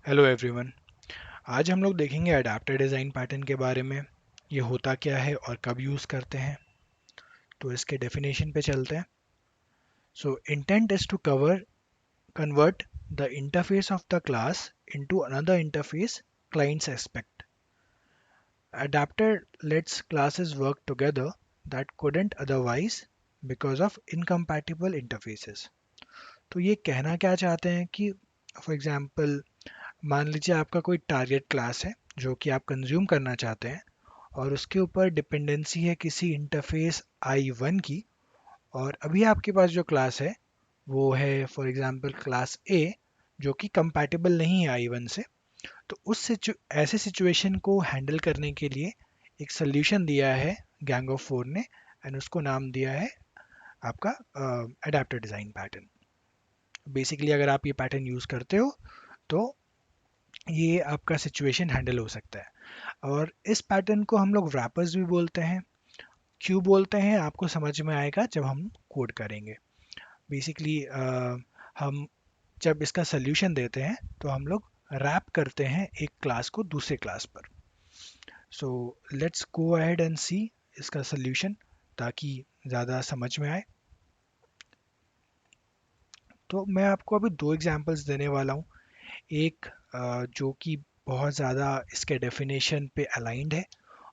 Hello everyone. आज हम लोग देखेंगे अडेप्टर डिज़ाइन पैटर्न के बारे में। ये होता क्या है और कब यूज़ करते हैं। तो इसके डेफिनेशन पे चलते हैं। So intent is to cover convert the interface of the class into another interface clients expect. Adapter lets classes work together that couldn't otherwise because of incompatible interfaces. तो ये कहना क्या चाहते हैं कि फॉर एग्जांपल मान लीजिए आपका कोई टारगेट क्लास है जो कि आप कंज्यूम करना चाहते हैं और उसके ऊपर डिपेंडेंसी है किसी इंटरफेस आई1 की। और अभी आपके पास जो क्लास है वो है फॉर एग्जांपल क्लास ए जो कि कंपैटिबल नहीं है आई1 से। तो ऐसे सिचुएशन को हैंडल करने के लिए एक सोल्यूशन दिया है गैंग ऑफ फोर ने, एंड उसको नाम दिया है आपका अडेप्टर डिज़ाइन पैटर्न। बेसिकली अगर आप ये पैटर्न यूज़ करते हो तो ये आपका सिचुएशन हैंडल हो सकता है। और इस पैटर्न को हम लोग रैपर्स भी बोलते हैं। क्यों बोलते हैं आपको समझ में आएगा जब हम कोड करेंगे। बेसिकली हम जब इसका सोल्यूशन देते हैं तो हम लोग रैप करते हैं एक क्लास को दूसरे क्लास पर। So let's go ahead and see इसका सोल्यूशन, ताकि ज़्यादा समझ में आए। तो मैं आपको अभी दो एग्जांपल्स देने वाला हूँ। एक जो कि बहुत ज़्यादा इसके डेफिनेशन पे अलाइंड है,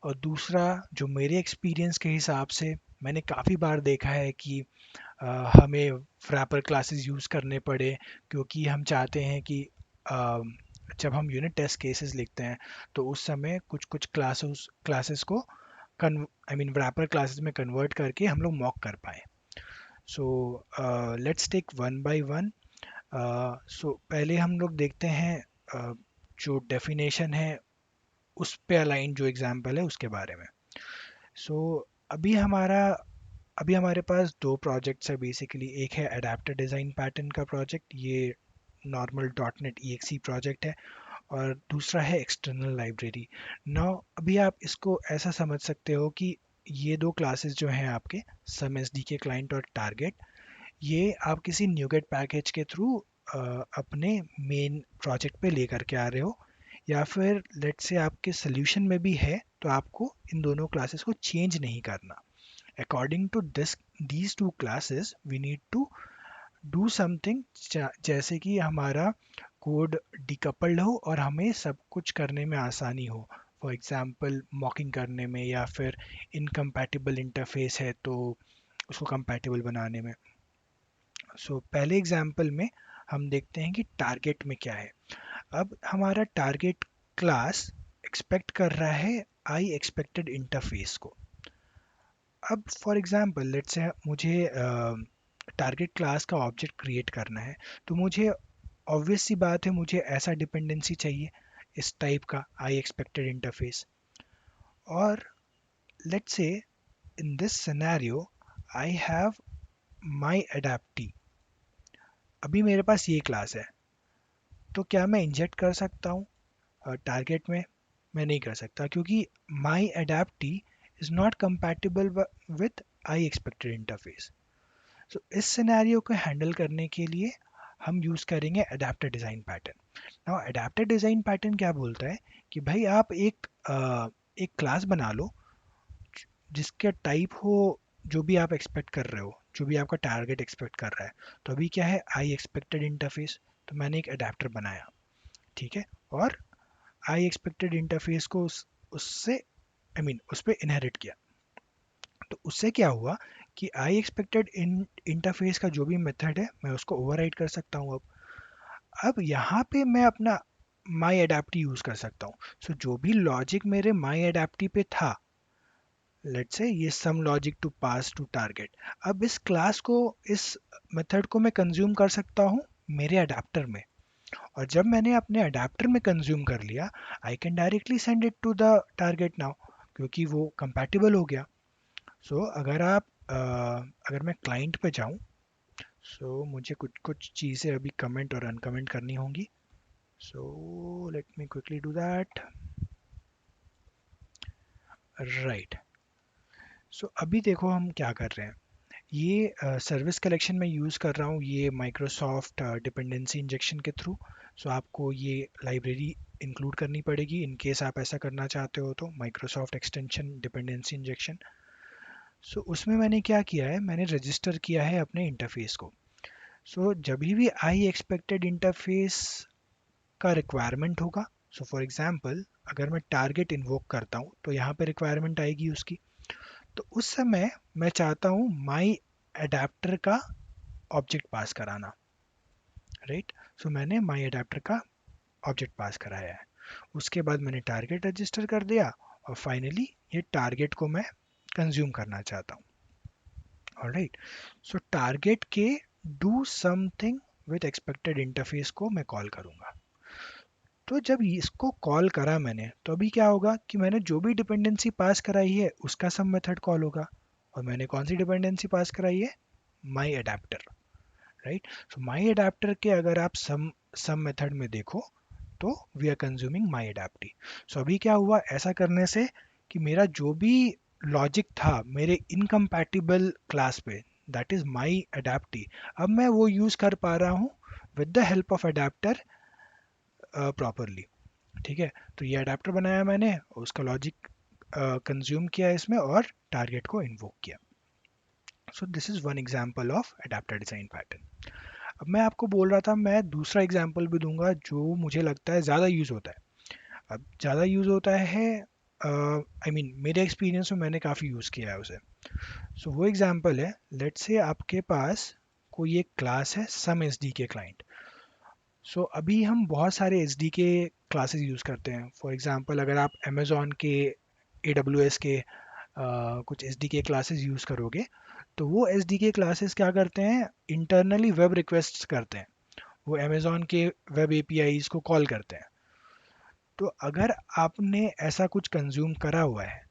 और दूसरा जो मेरे एक्सपीरियंस के हिसाब से मैंने काफ़ी बार देखा है कि हमें रैपर क्लासेस यूज़ करने पड़े, क्योंकि हम चाहते हैं कि अ, जब हम यूनिट टेस्ट केसेस लिखते हैं तो उस समय कुछ कुछ क्लासेस क्लासेस को कन आई मीन रैपर क्लासेस में कन्वर्ट करके हम लोग मॉक कर पाएँ। So let's take one by one. So पहले हम लोग देखते हैं जो डेफिनेशन है उस पे अलाइन जो एग्जांपल है उसके बारे में। सो अभी हमारा अभी हमारे पास दो प्रोजेक्ट्स है बेसिकली। एक है अडेप्टर डिज़ाइन पैटर्न का प्रोजेक्ट, ये नॉर्मल डॉट नेट ई प्रोजेक्ट है। और दूसरा है एक्सटर्नल लाइब्रेरी। नाउ अभी आप इसको ऐसा समझ सकते हो कि ये दो क्लासेस जो हैं आपके सम एस डी के क्लाइंट और टारगेट, ये आप किसी न्यूगेट पैकेज के थ्रू अपने मेन प्रोजेक्ट पे लेकर के आ रहे हो, या फिर लेट से आपके सोल्यूशन में भी है तो आपको इन दोनों क्लासेस को चेंज नहीं करना। According to this these two classes we need to do something, जैसे कि हमारा कोड डिकपल्ड हो और हमें सब कुछ करने में आसानी हो। फॉर एग्जांपल मॉकिंग करने में, या फिर इनकम्पैटिबल इंटरफेस है तो उसको कंपैटिबल बनाने में। पहले एग्जांपल में हम देखते हैं कि टारगेट में क्या है। अब हमारा टारगेट क्लास एक्सपेक्ट कर रहा है आई एक्सपेक्टेड इंटरफेस को। अब फॉर एग्जांपल लेट्स से मुझे टारगेट क्लास का ऑब्जेक्ट क्रिएट करना है, तो मुझे ऑब्वियस सी बात है मुझे ऐसा डिपेंडेंसी चाहिए इस टाइप का आई एक्सपेक्टेड इंटरफेस। और let's say in this scenario I have my adaptee. अभी मेरे पास ये क्लास है, तो क्या मैं इंजेक्ट कर सकता हूँ टारगेट में? मैं नहीं कर सकता, क्योंकि my adaptee is not compatible with I expected interface. So इस सिनेरियो को हैंडल करने के लिए हम यूज़ करेंगे adapter design pattern. Now adapter design pattern क्या बोलता है कि भाई आप एक क्लास बना लो जिसके टाइप हो जो भी आप एक्सपेक्ट कर रहे हो, जो भी आपका टारगेट एक्सपेक्ट कर रहा है। तो अभी क्या है, आई एक्सपेक्टेड इंटरफेस, तो मैंने एक अडेप्टर बनाया, ठीक है। और आई एक्सपेक्टेड इंटरफेस को उससे आई मीन उस पर इनहेरिट किया। तो उससे क्या हुआ कि आई एक्सपेक्टेड इंटरफेस का जो भी मेथड है मैं उसको ओवरराइड कर सकता हूँ। अब यहाँ पे मैं अपना माई अडेप्टी यूज़ कर सकता हूँ। जो भी लॉजिक मेरे माई अडेप्टी पे था, लेट्स से ये some logic to pass to target, अब इस क्लास को, इस मेथड को मैं कंज्यूम कर सकता हूँ मेरे अडेप्टर में। और जब मैंने अपने अडेप्टर में कंज्यूम कर लिया, I can directly send it to the target now, क्योंकि वो कंपैटिबल हो गया। अगर मैं क्लाइंट पे जाऊं, मुझे कुछ कुछ चीज़ें अभी कमेंट और अनकमेंट करनी होंगी। Let me quickly do that. Right. अभी देखो हम क्या कर रहे हैं। ये सर्विस कलेक्शन में यूज़ कर रहा हूँ ये माइक्रोसॉफ्ट डिपेंडेंसी इंजेक्शन के थ्रू। सो आपको ये लाइब्रेरी इंक्लूड करनी पड़ेगी इन केस आप ऐसा करना चाहते हो तो, माइक्रोसॉफ्ट एक्सटेंशन डिपेंडेंसी इंजेक्शन। सो उसमें मैंने क्या किया है, मैंने रजिस्टर किया है अपने इंटरफेस को। सो जब भी आई एक्सपेक्टेड इंटरफेस का रिक्वायरमेंट होगा, सो फॉर एग्जांपल अगर मैं टारगेट इन्वोक करता हूँ तो यहाँ पे रिक्वायरमेंट आएगी उसकी। तो उस समय मैं चाहता हूँ माई अडेप्टर का ऑब्जेक्ट पास कराना, राइट। सो मैंने माई अडेप्टर का ऑब्जेक्ट पास कराया है। उसके बाद मैंने टारगेट रजिस्टर कर दिया और फाइनली ये टारगेट को मैं कंज्यूम करना चाहता हूँ। ऑलराइट। सो टारगेट के do something with expected interface को मैं कॉल करूंगा। तो जब इसको कॉल करा मैंने तो अभी क्या होगा कि मैंने जो भी डिपेंडेंसी पास कराई है उसका सब मेथड कॉल होगा। और मैंने कौन सी डिपेंडेंसी पास कराई है, माई अडेप्टर, राइट। सो माई अडेप्टर के अगर आप सम मेथड में देखो तो वी आर कंज्यूमिंग माई अडेप्टी। सो अभी क्या हुआ ऐसा करने से कि मेरा जो भी लॉजिक था मेरे इनकम्पैटिबल क्लास पे, दैट इज माई अडेप्टी, अब मैं वो यूज कर पा रहा हूँ with the help of adapter properly. ठीक है। तो ये अडेप्टर बनाया मैंने, उसका लॉजिक कंज्यूम किया इसमें और टारगेट को इन्वोक किया। So this is one example of adapter design pattern. अब मैं आपको बोल रहा था मैं दूसरा एग्जांपल भी दूंगा जो मुझे लगता है ज़्यादा यूज़ होता है। अब ज़्यादा यूज़ होता है आई मीन मेरे एक्सपीरियंस में मैंने काफ़ी यूज़ किया है उसे। सो वो एग्जांपल है, लेट्स से आपके पास कोई एक क्लास है सम एस डी के क्लाइंट। सो अभी हम बहुत सारे एस डी के क्लासेस यूज़ करते हैं। फॉर एग्जांपल अगर आप अमेजोन के ए डब्ल्यू एस के कुछ एस डी के क्लासेस यूज़ करोगे तो वो एस डी के क्लासेस क्या करते हैं, इंटरनली वेब रिक्वेस्ट करते हैं, वो अमेजोन के वेब एपीआईज को कॉल करते हैं। तो अगर आपने ऐसा कुछ कंज्यूम करा हुआ है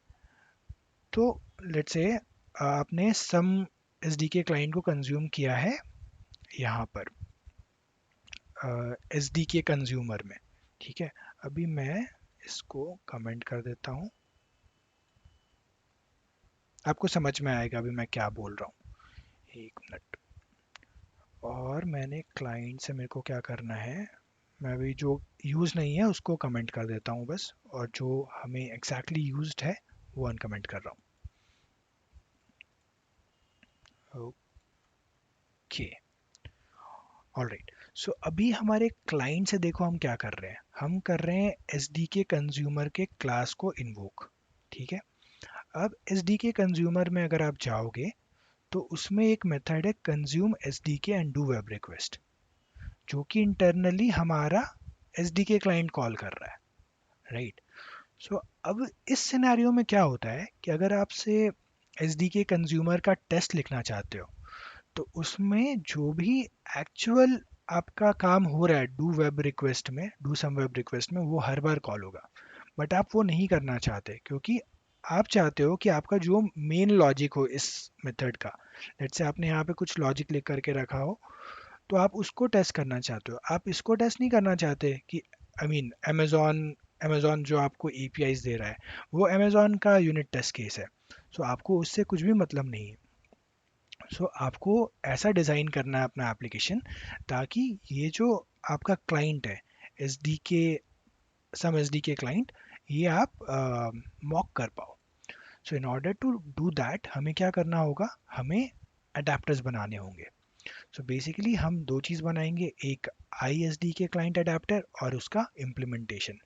तो लेट्स से आपने सम एस डी के क्लाइंट को कंज्यूम किया है यहाँ पर एस डी के कंज्यूमर में। ठीक है। अभी मैं इसको कमेंट कर देता हूँ, आपको समझ में आएगा अभी मैं क्या बोल रहा हूँ। एक मिनट। और मैंने क्लाइंट से मेरे को क्या करना है, मैं अभी जो यूज़ नहीं है उसको कमेंट कर देता हूँ बस, और जो हमें एग्जैक्टली यूज्ड है वो अनकमेंट कर रहा हूँ। ओके। ऑलराइट। सो अभी हमारे क्लाइंट से देखो हम क्या कर रहे हैं, हम कर रहे हैं एस डी के कंज्यूमर के क्लास को इन्वोक। ठीक है। अब एस डी के कंज्यूमर में अगर आप जाओगे तो उसमें एक मेथड है कंज्यूम एस डी के एंड डू वेब रिक्वेस्ट, जो कि इंटरनली हमारा S D K client call कर रहा है, राइट। सो अब इस सिनेरियो में क्या होता है कि अगर आपसे एस डी के कंज्यूमर का टेस्ट लिखना चाहते हो तो उसमें जो भी एक्चुअल आपका काम हो रहा है डू वेब रिक्वेस्ट में, डू सम वेब रिक्वेस्ट में, वो हर बार कॉल होगा। बट आप वो नहीं करना चाहते क्योंकि आप चाहते हो कि आपका जो मेन लॉजिक हो इस मेथड का, लेट्स से आपने यहाँ पे कुछ लॉजिक लिख करके रखा हो तो आप उसको टेस्ट करना चाहते हो, आप इसको टेस्ट नहीं करना चाहते कि आई मीन अमेजोन अमेजोन जो आपको एपीआईज दे रहा है वो अमेजोन का यूनिट टेस्ट केस है। सो आपको उससे कुछ भी मतलब नहीं है। सो आपको ऐसा डिज़ाइन करना है अपना एप्लीकेशन ताकि ये जो आपका क्लाइंट है S D K, some S D K client, ये आप मॉक कर पाओ। So in order to do that हमें क्या करना होगा, हमें अडेप्टर्स बनाने होंगे। सो बेसिकली हम दो चीज़ बनाएंगे, एक I S D K client adapter और उसका इम्प्लीमेंटेशन।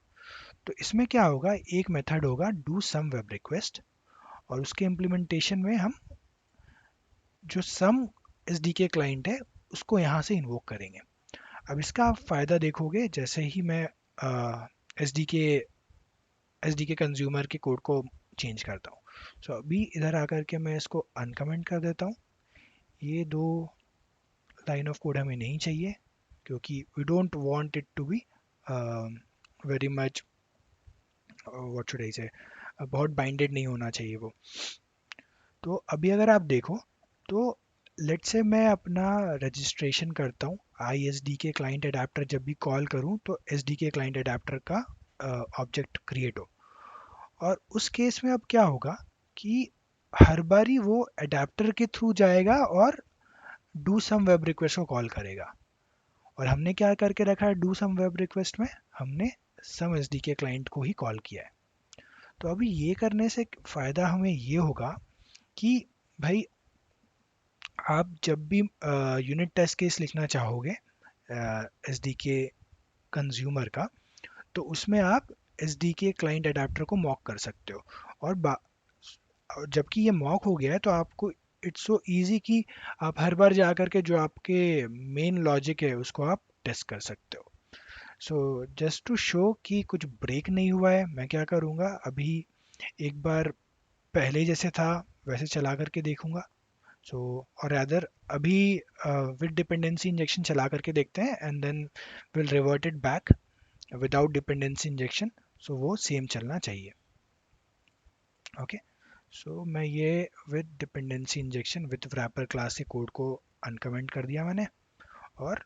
तो इसमें क्या होगा, एक मेथड होगा डू सम वेब रिक्वेस्ट और उसके इम्प्लीमेंटेशन में हम जो सम एस डी के क्लाइंट है उसको यहाँ से इन्वोक करेंगे। अब इसका आप फ़ायदा देखोगे जैसे ही मैं एस डी के कंज्यूमर के कोड को चेंज करता हूँ। सो अभी इधर आकर के मैं इसको अनकमेंट कर देता हूँ। ये दो लाइन ऑफ कोड हमें नहीं चाहिए क्योंकि we don't want it to be very much, what should I say, बहुत बाइंडेड नहीं होना चाहिए वो। तो अभी अगर आप देखो तो लेट्स से मैं अपना रजिस्ट्रेशन करता हूँ I S D K client adapter, जब भी कॉल करूँ तो S D K client adapter का ऑब्जेक्ट क्रिएट हो। और उस केस में अब क्या होगा कि हर बारी वो अडेप्टर के थ्रू जाएगा और डू सम वेब रिक्वेस्ट को कॉल करेगा। और हमने क्या करके रखा है डू सम वेब रिक्वेस्ट में, हमने सम एस डी के क्लाइंट को ही कॉल किया है। तो अभी ये करने से फ़ायदा हमें ये होगा कि भाई आप जब भी यूनिट टेस्ट केस लिखना चाहोगे एस डी के कंज्यूमर का, तो उसमें आप S D K client adapter को मॉक कर सकते हो। और और जबकि ये मॉक हो गया है तो आपको इट्स सो इजी कि आप हर बार जा कर के जो आपके मेन लॉजिक है उसको आप टेस्ट कर सकते हो। सो जस्ट टू शो कि कुछ ब्रेक नहीं हुआ है, मैं क्या करूँगा अभी, एक बार पहले जैसे था वैसे चला करके देखूंगा। सो और अदर अभी विद डिपेंडेंसी इंजेक्शन चला करके देखते हैं and then will revert it back without dependency injection. So वो सेम चलना चाहिए। ओके, सो मैं ये with dependency injection with wrapper class के कोड को अनकमेंट कर दिया मैंने, और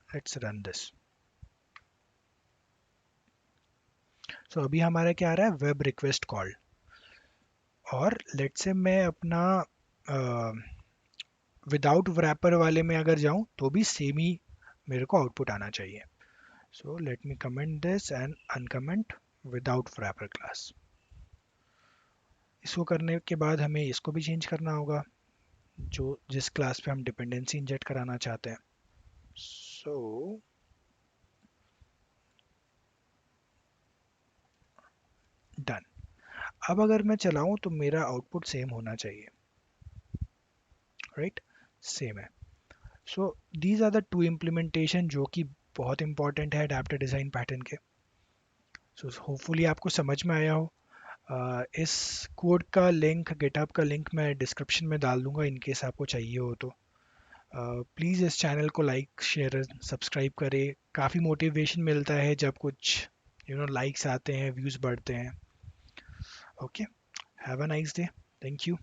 लेट्स रन दिस। सो अभी हमारा क्या आ रहा है, वेब रिक्वेस्ट कॉल। और लेट्स से मैं अपना विदाउट wrapper वाले में अगर जाऊं तो भी सेम ही मेरे को आउटपुट आना चाहिए। So let me comment this and uncomment without wrapper class. इसको करने के बाद हमें इसको भी चेंज करना होगा, जो जिस क्लास पे हम डिपेंडेंसी इंजेक्ट कराना चाहते हैं। So done. अब अगर मैं चलाऊं तो मेरा आउटपुट सेम होना चाहिए, राइट, सेम है। So these are the two implementation जो कि बहुत इंपॉर्टेंट है अडैप्टर डिज़ाइन पैटर्न के। सो होपफुली आपको समझ में आया हो। इस कोड का लिंक, गिटहब का लिंक मैं डिस्क्रिप्शन में डाल दूंगा इन केस आपको चाहिए हो तो। प्लीज़ इस चैनल को लाइक शेयर सब्सक्राइब करें, काफ़ी मोटिवेशन मिलता है जब कुछ लाइक्स आते हैं, व्यूज़ बढ़ते हैं। Okay, have a nice day, thank you.